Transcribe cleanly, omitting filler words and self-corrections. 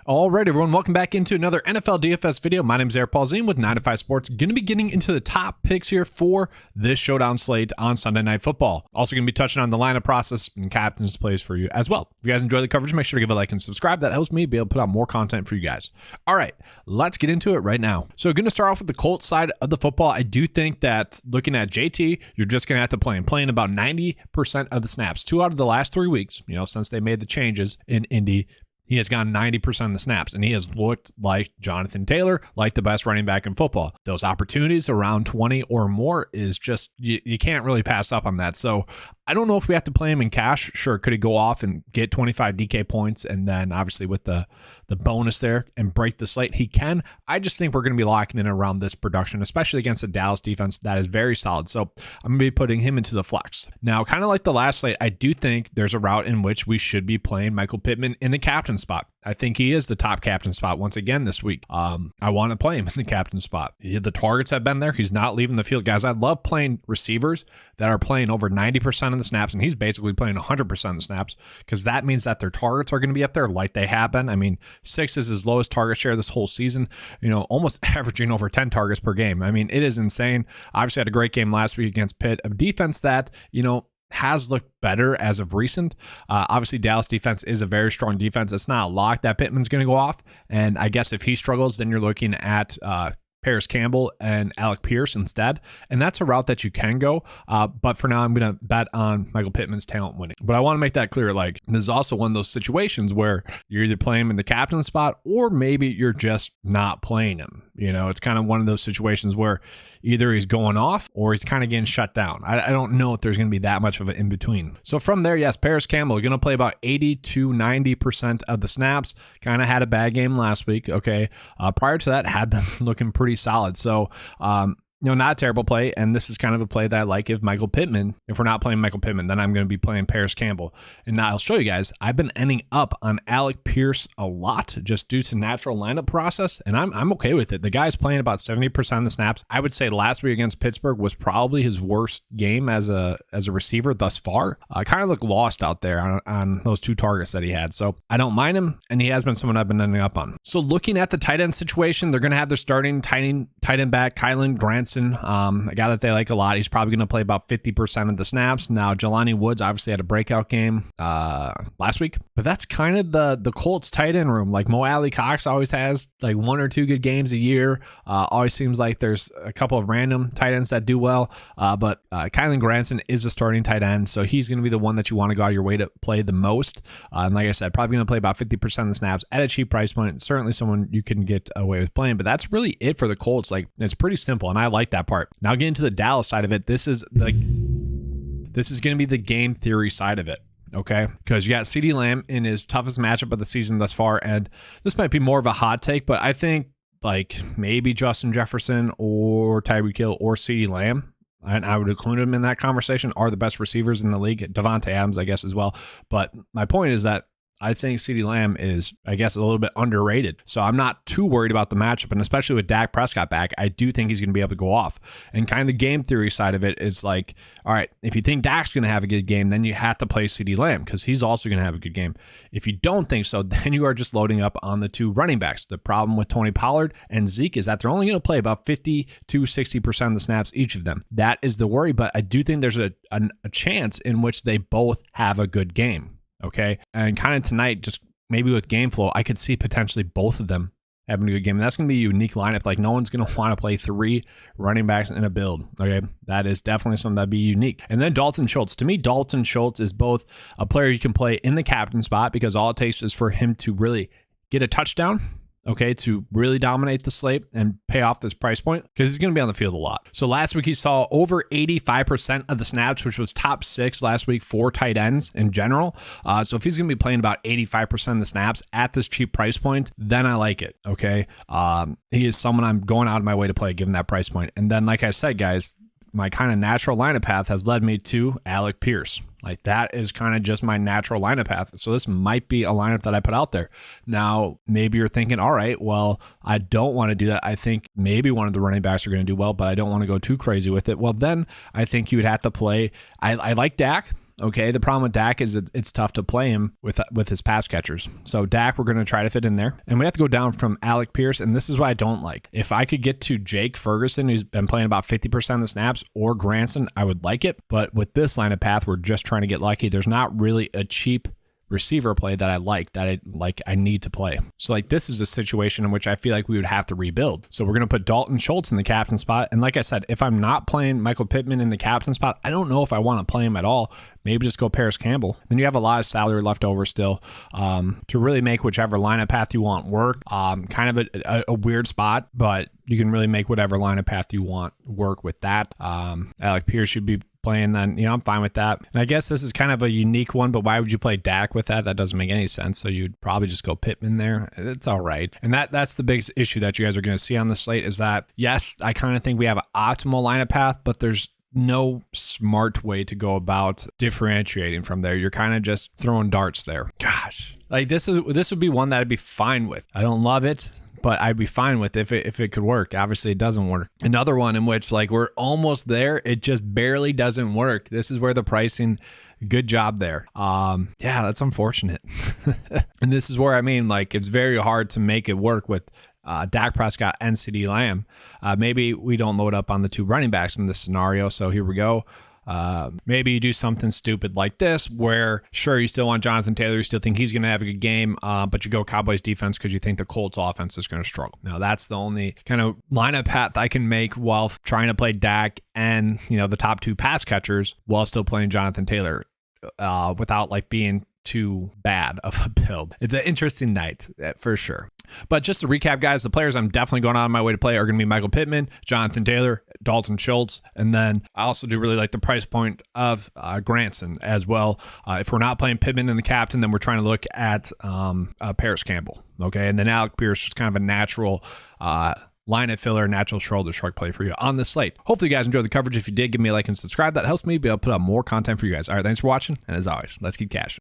All right, everyone, welcome back into another NFL DFS video. My name is Polzin with 9 to 5 Sports. Going to be getting into the top picks here for this showdown slate on Sunday Night Football. Also going to be touching on the lineup process and captain's plays for you as well. If you guys enjoy the coverage, make sure to give a like and subscribe. That helps me be able to put out more content for you guys. All right, let's get into it right now. So going to start off with the Colts side of the football. I do think that looking at JT, you're just going to have to play him. Playing about 90% of the snaps. 2 out of the last 3 weeks, since they made the changes in Indy, he has gotten 90% of the snaps, and he has looked like Jonathan Taylor, like the best running back in football. Those opportunities around 20 or more is just, you can't really pass up on that. So I don't know if we have to play him in cash. Sure, could he go off and get 25 DK points, and then obviously with the bonus there and break the slate? He can. I just think we're going to be locking in around this production, especially against the Dallas defense that is very solid. So I'm going to be putting him into the flex. Now, kind of like the last slate, I do think there's a route in which we should be playing Michael Pittman in the captain spot. I think he is the top captain spot once again this week. I want to play him in the captain spot. The targets have been there. He's not leaving the field. Guys, I love playing receivers that are playing over 90% of the snaps, and he's basically playing 100% of the snaps, because that means that their targets are going to be up there like they have been. I mean, 6 is his lowest target share this whole season, almost averaging over 10 targets per game. I mean, it is insane. Obviously had a great game last week against Pitt, a defense that, has looked better as of recent. Obviously, Dallas defense is a very strong defense. It's not a lock that Pittman's going to go off. And I guess if he struggles, then you're looking at Paris Campbell and Alec Pierce instead. And that's a route that you can go. But for now, I'm going to bet on Michael Pittman's talent winning. But I want to make that clear. Like, this is also one of those situations where you're either playing him in the captain spot, or maybe you're just not playing him. It's kind of one of those situations where either he's going off or he's kind of getting shut down. I don't know if there's going to be that much of an in-between. So from there, yes, Paris Campbell going to play about 80 to 90% of the snaps. Kind of had a bad game last week, okay? Prior to that, had been looking pretty solid. So, not a terrible play, and this is kind of a play that I like if we're not playing Michael Pittman, then I'm going to be playing Paris Campbell. And now I'll show you guys, I've been ending up on Alec Pierce a lot just due to natural lineup process, and I'm okay with it. The guy's playing about 70% of the snaps. I would say last week against Pittsburgh was probably his worst game as a receiver thus far. Kind of looked lost out there on those 2 targets that he had. So I don't mind him, and he has been someone I've been ending up on. So looking at the tight end situation, they're going to have their starting tight end back, Kylan Granson, a guy that they like a lot. He's probably going to play about 50% of the snaps. Now, Jelani Woods obviously had a breakout game last week, but that's kind of the Colts tight end room. Like, Mo Alley Cox always has like 1 or 2 good games a year. Always seems like there's a couple of random tight ends that do well, but Kylan Granson is a starting tight end, so he's going to be the one that you want to go out of your way to play the most. And like I said, probably going to play about 50% of the snaps at a cheap price point. Certainly someone you can get away with playing, but that's really it for the Colts. Like, it's pretty simple, and I like that part. Now getting to the Dallas side of it, this is going to be the game theory side of it. Okay, because you got CeeDee Lamb in his toughest matchup of the season thus far, and this might be more of a hot take, but I think like maybe Justin Jefferson or Tyreek Hill or CeeDee Lamb, and I would include him in that conversation, are the best receivers in the league. Devontae Adams, I guess, as well. But my point is that I think CeeDee Lamb is, I guess, a little bit underrated. So I'm not too worried about the matchup. And especially with Dak Prescott back, I do think he's going to be able to go off. And kind of the game theory side of it is like, all right, if you think Dak's going to have a good game, then you have to play CeeDee Lamb because he's also going to have a good game. If you don't think so, then you are just loading up on the 2 running backs. The problem with Tony Pollard and Zeke is that they're only going to play about 50 to 60% of the snaps, each of them. That is the worry, but I do think there's a chance in which they both have a good game. Okay. And kind of tonight, just maybe with game flow, I could see potentially both of them having a good game. And that's going to be a unique lineup. Like, no one's going to want to play 3 running backs in a build. Okay. That is definitely something that'd be unique. And then Dalton Schultz. To me, Dalton Schultz is both a player you can play in the captain spot, because all it takes is for him to really get a touchdown, okay, to really dominate the slate and pay off this price point, because he's going to be on the field a lot. So last week he saw over 85% of the snaps, which was top 6 last week for tight ends in general. So if he's going to be playing about 85% of the snaps at this cheap price point, then I like it, okay? He is someone I'm going out of my way to play given that price point. And then, like I said, guys, my kind of natural lineup path has led me to Alec Pierce. Like, that is kind of just my natural lineup path. So this might be a lineup that I put out there. Now, maybe you're thinking, all right, well, I don't want to do that. I think maybe one of the running backs are going to do well, but I don't want to go too crazy with it. Well, then I think you would have to play. I like Dak. Okay, the problem with Dak is it's tough to play him with his pass catchers. So Dak, we're going to try to fit in there. And we have to go down from Alec Pierce, and this is what I don't like. If I could get to Jake Ferguson, who's been playing about 50% of the snaps, or Granson, I would like it. But with this line of path, we're just trying to get lucky. There's not really a cheap receiver play that I need to play. So like this is a situation in which I feel like we would have to rebuild. So we're going to put Dalton Schultz in the captain spot. And like I said, if I'm not playing Michael Pittman in the captain spot, I don't know if I want to play him at all. Maybe just go Paris Campbell. Then you have a lot of salary left over still to really make whichever lineup path you want work. Kind of a weird spot, but you can really make whatever lineup path you want work with that. Alec Pierce should be playing, then I'm fine with that. And I guess this is kind of a unique one, but why would you play Dak with that? That doesn't make any sense. So you'd probably just go Pittman there. It's all right. And that's the biggest issue that you guys are going to see on the slate is that, yes, I kind of think we have an optimal lineup path, but there's no smart way to go about differentiating from there. You're kind of just throwing darts there. Gosh, like this would be one that I'd be fine with. I don't love it, but I'd be fine with if it could work. Obviously, it doesn't work. Another one in which like we're almost there, it just barely doesn't work. This is where the pricing, good job there. Yeah, that's unfortunate. And this is where like it's very hard to make it work with Dak Prescott and CeeDee Lamb. Maybe we don't load up on the two running backs in this scenario. So here we go. Maybe you do something stupid like this where sure, you still want Jonathan Taylor, you still think he's going to have a good game, but you go Cowboys defense because you think the Colts offense is going to struggle. Now that's the only kind of lineup path I can make while trying to play Dak and the top two pass catchers while still playing Jonathan Taylor without like being too bad of a build. It's an interesting night for sure. But just to recap, guys, the players I'm definitely going out of my way to play are going to be Michael Pittman, Jonathan Taylor, Dalton Schultz, and then I also do really like the price point of Granson as well. If we're not playing Pittman in the captain, then we're trying to look at Paris Campbell. Okay, and then Alec Pierce is kind of a natural line of filler, natural shoulder shrug play for you on the slate. Hopefully you guys enjoyed the coverage. If you did, give me a like and subscribe. That helps me be able to put out more content for you guys. All right, thanks for watching, and as always, let's keep cashing.